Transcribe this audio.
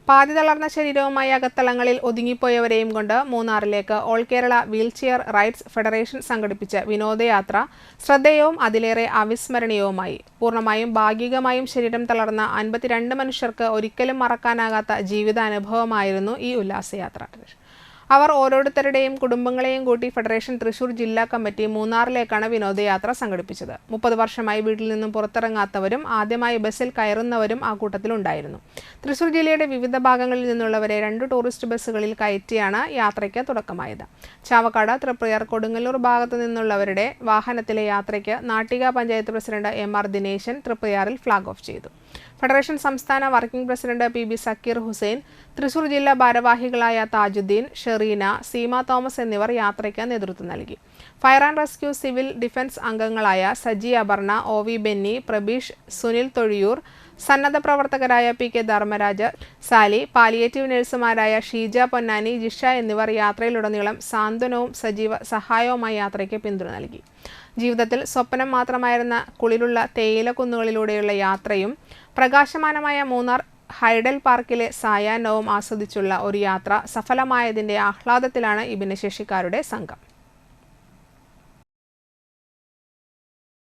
പാതി തളർന്ന ശരീരവുമായി അകത്തളങ്ങളിൽ ഒതുങ്ങിപ്പോയവരെയും കൊണ്ട് മൂന്നാറിലേക്ക് all Kerala wheelchair rides federation സംഘടിപ്പിച്ച വിനോദയാത്ര ശ്രദ്ധേയവും അതിലേറെ അവിസ്മരണീയവുമായി. പൂർണ്ണമായും ഭാഗികമായും ശരീരം തളർന്ന 52 മനുഷ്യർക്ക് ഒരിക്കലും മറക്കാനാകാത്ത ജീവിതാനുഭവമായിരുന്നു ഈ ഉല്ലാസയാത്ര. അവർ ഓരോരുത്തരുടെയും കുടുംബങ്ങളെയും കൂട്ടി ഫെഡറേഷൻ തൃശൂർ ജില്ലാ കമ്മിറ്റി മൂന്നാറിലേക്കാണ് വിനോദയാത്ര സംഘടിപ്പിച്ചത്. 30 വർഷമായി വീട്ടിൽ നിന്നും പുറത്തിറങ്ങാത്തവരും ആദ്യമായി ബസ്സിൽ കയറുന്നവരും ആ കൂട്ടത്തിലുണ്ടായിരുന്നു. തൃശൂർ ജില്ലയുടെ വിവിധ ഭാഗങ്ങളിൽ നിന്നുള്ളവരെ 2 ടൂറിസ്റ്റ് ബസ്സുകളിൽ കയറ്റിയാണ് യാത്രയ്ക്ക് തുടക്കമായത്. ചാവക്കാട്, തൃപ്രയാർ, കൊടുങ്ങല്ലൂർ ഭാഗത്തു നിന്നുള്ളവരുടെ വാഹനത്തിലെ യാത്രയ്ക്ക് നാട്ടിക പഞ്ചായത്ത് പ്രസിഡന്റ് MR ദിനേശൻ തൃപ്രയാറിൽ ഫ്ളാഗ് ഓഫ് ചെയ്തു. ഫെഡറേഷൻ സംസ്ഥാന working president PB Sakkeer Hussain, Thrissur ജില്ലാ ഭാരവാഹികളായ താജുദ്ദീൻ, ഷെറീന, സീമ തോമസ് എന്നിവർ യാത്രയ്ക്ക് നേതൃത്വം നൽകി. Fire and rescue, civil defence അംഗങ്ങളായ സജി അപർണ, OV ബെന്നി, പ്രബീഷ്, സുനിൽ തൊഴിയൂർ, സന്നദ്ധ പ്രവർത്തകരായ PK ധർമ്മരാജ്, സാലി, പാലിയേറ്റീവ് നഴ്സുമാരായ ഷീജ പൊന്നാനി, ജിഷ എന്നിവർ യാത്രയിലുടനീളം സാന്ത്വനവും സജീവ സഹായവുമായി യാത്രയ്ക്ക് പിന്തുണ നൽകി. ജീവിതത്തിൽ സ്വപ്നം മാത്രമായിരുന്ന കുളിരുള്ള തേയില കുന്നുകളിലൂടെയുള്ള യാത്രയും പ്രകാശമാനമായ മൂന്നാർ ഹൈഡൽ പാർക്കിലെ സായാഹ്നവും ആസ്വദിച്ചുള്ള ഒരു യാത്ര സഫലമായതിന്റെ ആഹ്ലാദത്തിലാണ് ഈ ഭിന്നശേഷിക്കാരുടെ സംഘം.